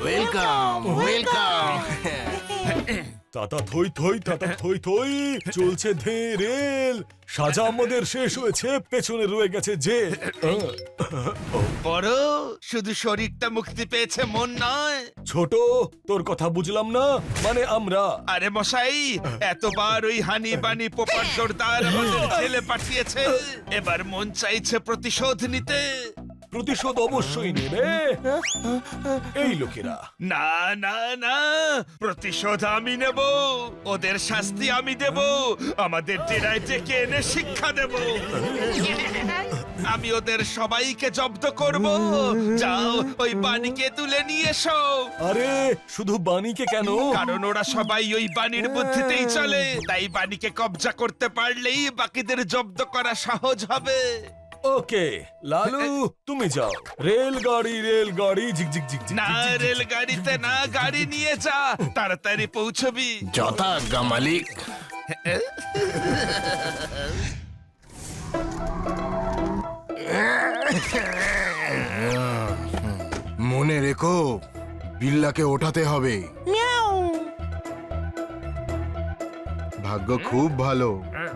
Welcome welcome. তাতা থই থই তাতা থই থই, চলছে ধে রেল। সাজা আমাদের শেষ হয়েছে, পেছনে রয়ে গেছে জেল। বড় শুধু শরীরটা মুক্তি পেয়েছে, মন নয়। ছোট, তোর কথা বুঝলাম না। মানে আমরা আরে মশাই, এতবার ওই হানি বানি পোপার জোরদার আমাদের জেলে পাঠিয়েছে, এবার মন চাইছে প্রতিশোধ নিতে। প্রতিশোধ অবশ্যই নেবে এই লোকেরা। না না না, প্রতিশোধ আমি নেব, ওদের শাস্তি আমি দেব, আমাদের ডেরায় ডেকে এনে শিক্ষা দেব। আমি ওদের সবাইকে জব্দ করব। যাও ওই বাণীকে তুলে নিয়ে এসো। আরে শুধু বাণীকে কেন? কারণ ওরা সবাই ওই বাণীর বুদ্ধিতেই চলে, তাই বাণীকে কবজা করতে পারলেই বাকিদের জব্দ করা সহজ হবে। ওকে লালু, তুমি যাও। রেলগাড়ি ঝিকঝিক ঝিকঝিক। না, রেলগাড়িতে না, গাড়ি নিয়ে যা, তাড়াতাড়ি পৌঁছবি। যথাজ্ঞা মালিক। মনে রেখো, বিল্লাকে ওঠাতে হবে। ভাগ্য খুব ভালো,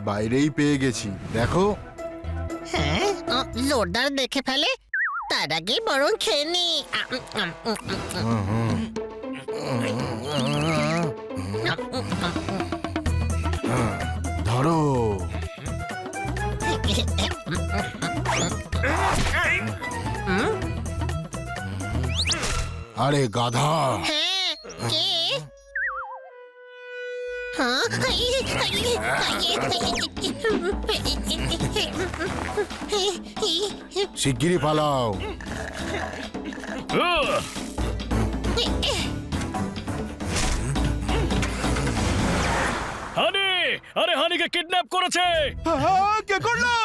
বাইরেই পেয়ে গেছি। দেখো, হ্যাঁ, জোরদার দেখে ফেলে, তার আগে বরং খেয়ে নি। ধরো। আরে গাধা, হ্যাঁ, কে? হ্যাঁ, শিগগিরই পালাও। হানি! আরে হানিকে কিডন্যাপ করেছে। কে করলো?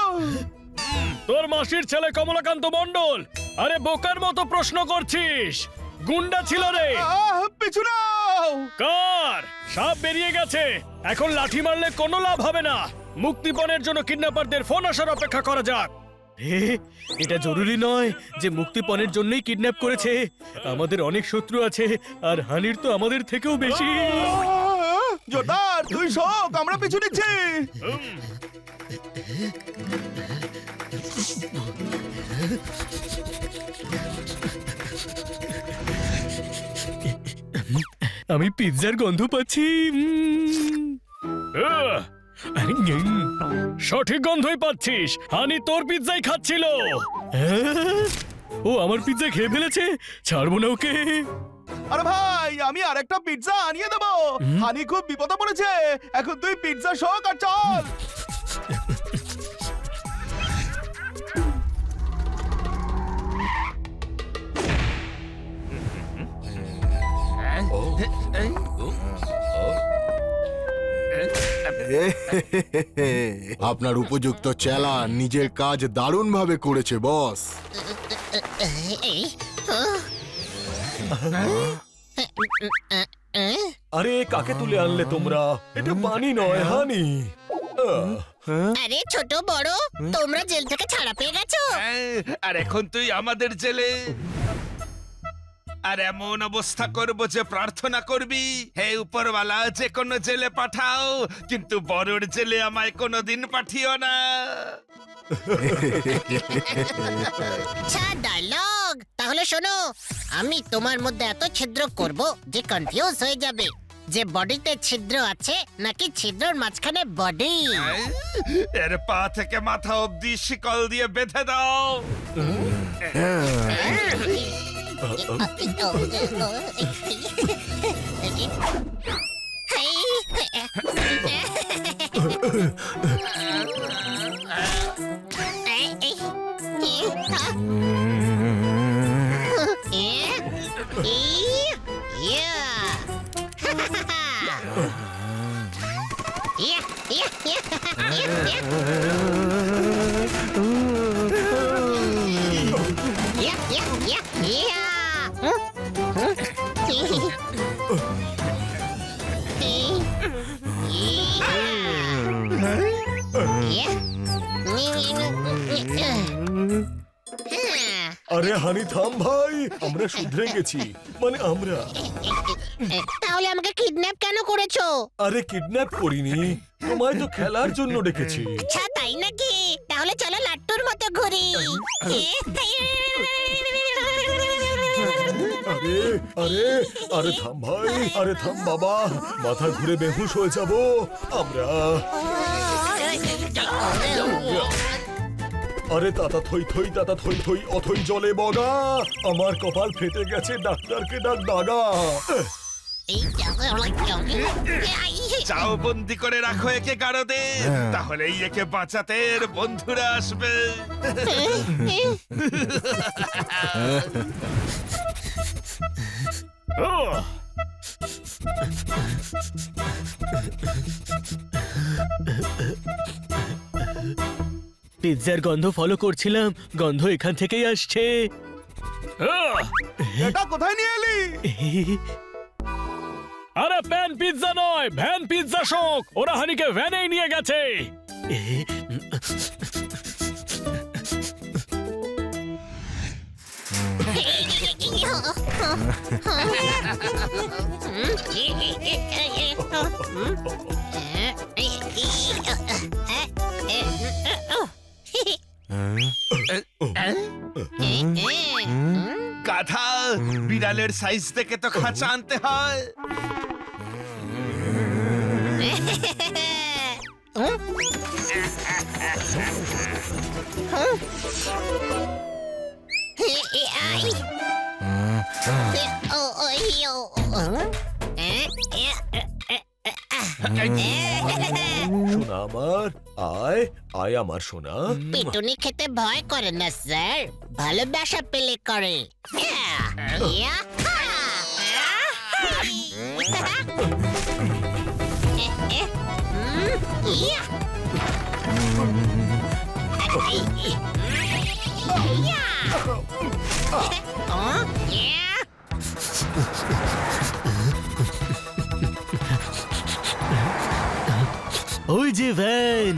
তোর মাসির ছেলে কমলাকান্ত মণ্ডল। আরে বোকার মতো প্রশ্ন করছিস, গুন্ডা ছিল রে। পিছু নাও। কার? সাপ বেরিয়ে গেছে, এখন লাঠি মারলে কোনো লাভ হবে না। মুক্তিপণের জন্য কিডন্যাপারদের ফোন আসার অপেক্ষা করা যাক। এটা জরুরি নয় যে মুক্তিপণের জন্যই কিডন্যাপ করেছে। আমাদের অনেক শত্রু আছে, আর হানির তো আমাদের থেকেও বেশি। জোরদার, তুই শোক, আমরা পিছু নিচ্ছি। আমি পিৎজার গন্ধ পাচ্ছি। সঠিক গন্ধই পাচ্ছিস, হানি তোর পিৎজাই খাচ্ছিল। ও আমার পিৎজা খেয়ে ফেলেছে, ছাড়বো না ওকে। আরে ভাই, আমি আরেকটা পিৎজা আনিয়ে দেবো। হানি খুব বিপদে পড়েছে, এখন তুই পিৎজা শোক আর চল। আপনার উপযুক্ত চেলা নিজের কাজ দারুণ ভাবে করেছে বস। আরে কাকে তুলে আনলে তোমরা? এটা বাণী নয়, হানি। আরে ছোট বড়, তোমরা জেল থেকে ছাড়া পেয়ে গেছো। আর এখন তুই আমাদের জেলে। আর এমন অবস্থা করব যে প্রার্থনা করবি, হে উপরওয়ালা, যে কোনো জেলে পাঠাও, কিন্তু বড়র জেলে আমায় কোনোদিন পাঠিও না। আচ্ছা ডায়লগ, তাহলে শোনো, আমি তোমার মধ্যে এত ছিদ্র করব যে কনফিউজ হয়ে যাবে যে বডিতে ছিদ্র আছে নাকি ছিদ্রর মাঝখানে বডি। এর পা থেকে মাথা অবধি শিকল দিয়ে বেঁধে দাও। আরে হানি থাম ভাই, আমরা শুধরে গেছি। মানে আমরা তাহলে আমাকে কিডন্যাপ কেন করেছো? আরে কিডন্যাপ করিনি, তোমায় তো খেলার জন্য ডেকেছি। আচ্ছা তাই নাকি? তাহলে চলো লাট্টুর মতো ঘুরি। আরে আরে আরে থাম ভাই, আরে থাম বাবা, মাথা ঘুরে বেহুশ হয়ে যাব আমরা। আরে তাতা থই থই, তাতা থই থই, অথই জলে বগা, আমার কপাল ফেটে গেছে, ডাক্তারকে ডাক দাগা। চাও বন্দি করে রাখো একে গারদে, তাহলেই একে বাঁচাতে এর বন্ধুরা আসবে। পিৎজার গন্ধ ফলো করছিলাম, গন্ধ এখান থেকেই আসছে। এটা কোথায় নিয়ে এলি? আরে প্যান পিৎজা নয়, ভ্যান পিৎজা শোক। ওরা হানিকে ভ্যানেই নিয়ে গেছে। গাধা, বিড়ালের সাইজ দেখে তো খাঁচা আনতে হয়। সোনা আমার, আয় আয় আমার সোনা। পিটুনি খেতে ভয় করে না স্যার, ভালোবাসা পেলে করে। ওই যে ভ্যান।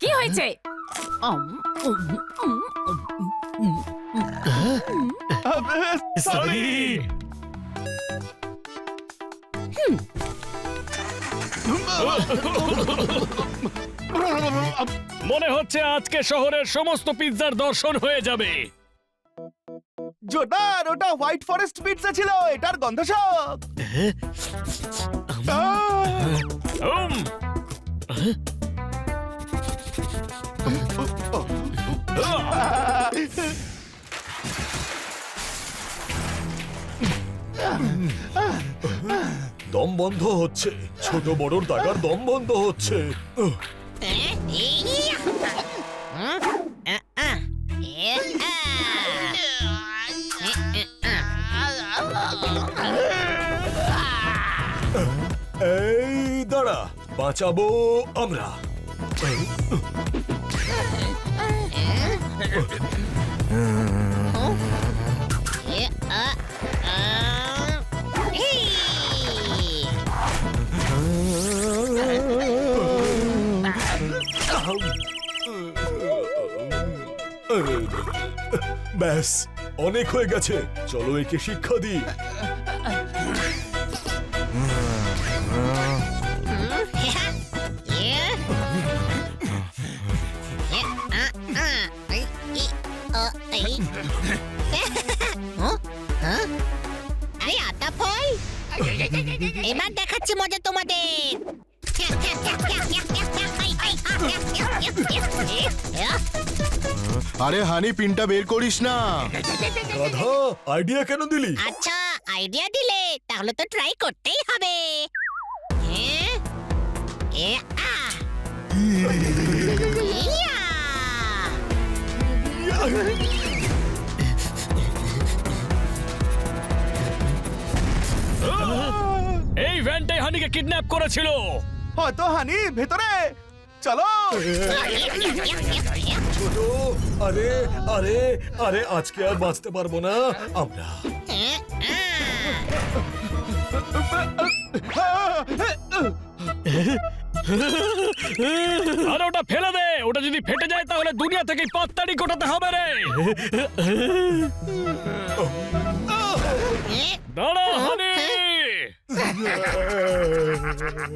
কি হয়েছে? সরি। মনে হচ্ছে আজকে শহরের সমস্ত পিৎজার দর্শন হয়ে যাবে। জোরদার, ওটা হোয়াইট ফরেস্ট পিৎজা ছিল, এটার গন্ধ শোক। উম, দম বন্ধ হচ্ছে, ছোট বড়র দাগার দম বন্ধ হচ্ছে। এই দাঁড়া, বাঁচাবো আমরা। ব্যাস, অনেক হয়ে গেছে, চলো একে শিক্ষা দিই। আরে আতা ফল, এবার দেখাচ্ছি মজা তোমাদের। আরে হানি, পিনটা বের করিস না। গাধা, আইডিয়া কেন দিলি? আচ্ছা আইডিয়া দিলে তাহলে তো ট্রাই করতেই হবে। ইয়া! ব্যান্ডটাই হানিকে কিডন্যাপ করেছিল। হয়তো হানি ভেতরে চলো। ছোট, আরে আরে আরে আজকে আর বাঁচতে পারবো না আমরা। আরে ওটা ফেলে দে, ওটা যদি ফেটে যায় তাহলে দুনিয়া থেকে পাত্তাড়ি গোটাতে হবে রে। দাঁড়া হানি।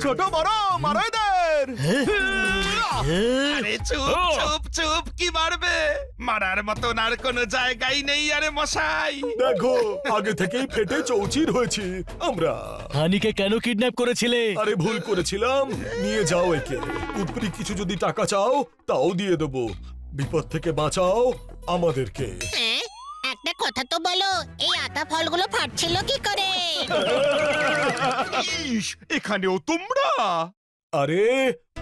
ছোট বড় মারো এদের। আরে চুপ চুপ চুপ, কি মারবে? মারার মতন আর কোনো জায়গাই নেই আরে মশাই। দেখো আগে থেকেই ফেটে চৌচির হয়েছি আমরা। হানিকে কেন কিডন্যাপ করেছিলে? আরে ভুল করেছিলাম, নিয়ে যাও একে। উপরি কিছু যদি টাকা চাও তাও দিয়ে দেবো। বিপদ থেকে বাঁচাও আমাদেরকে। হ্যাঁ, একটা কথা তো বলো, এই আতা ফলগুলো ফাটছিল কি করে? ইস, এখানেও তোমরা? আরে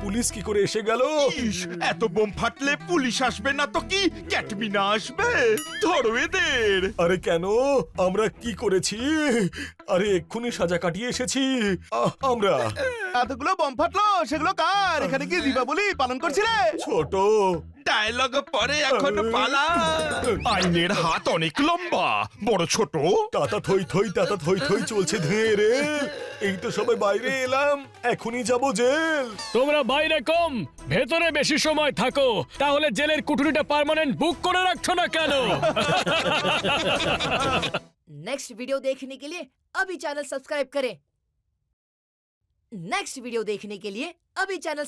পুলিশ কি করে এসে গেল? ইস, এত বোম ফাটলে পুলিশ আসবে না তো কি ক্যাটমিনা আসবে? ধরো এদের। আরে কেন, আমরা কি করেছি? আরে এক্ষুনি সাজা কাটিয়ে এসেছি আমরা। এতগুলো বম ফাটলো, সেগুলো কার? এখানে কি দীপাবলি পালন করছিলে? ছোট, ডায়লগ পরে এখন পালা। আইনের হাত অনেক লম্বা, বড় ছোট। তাতা থই থই তাতা থই থই চলছে ধেরে। এই তো সবাই বাইরে এলাম, এখনই যাব জেল। তোমরা বাইরে কম, ভেতরে বেশি সময় থাকো। তাহলে জেলের কুঠুরিটা পার্মানেন্ট বুক করে রাখছো না কেন? नेक्स्ट वीडियो देखने के लिए अभी चैनल सब्सक्राइब करें। नेक्स्ट वीडियो देखने के लिए अभी चैनल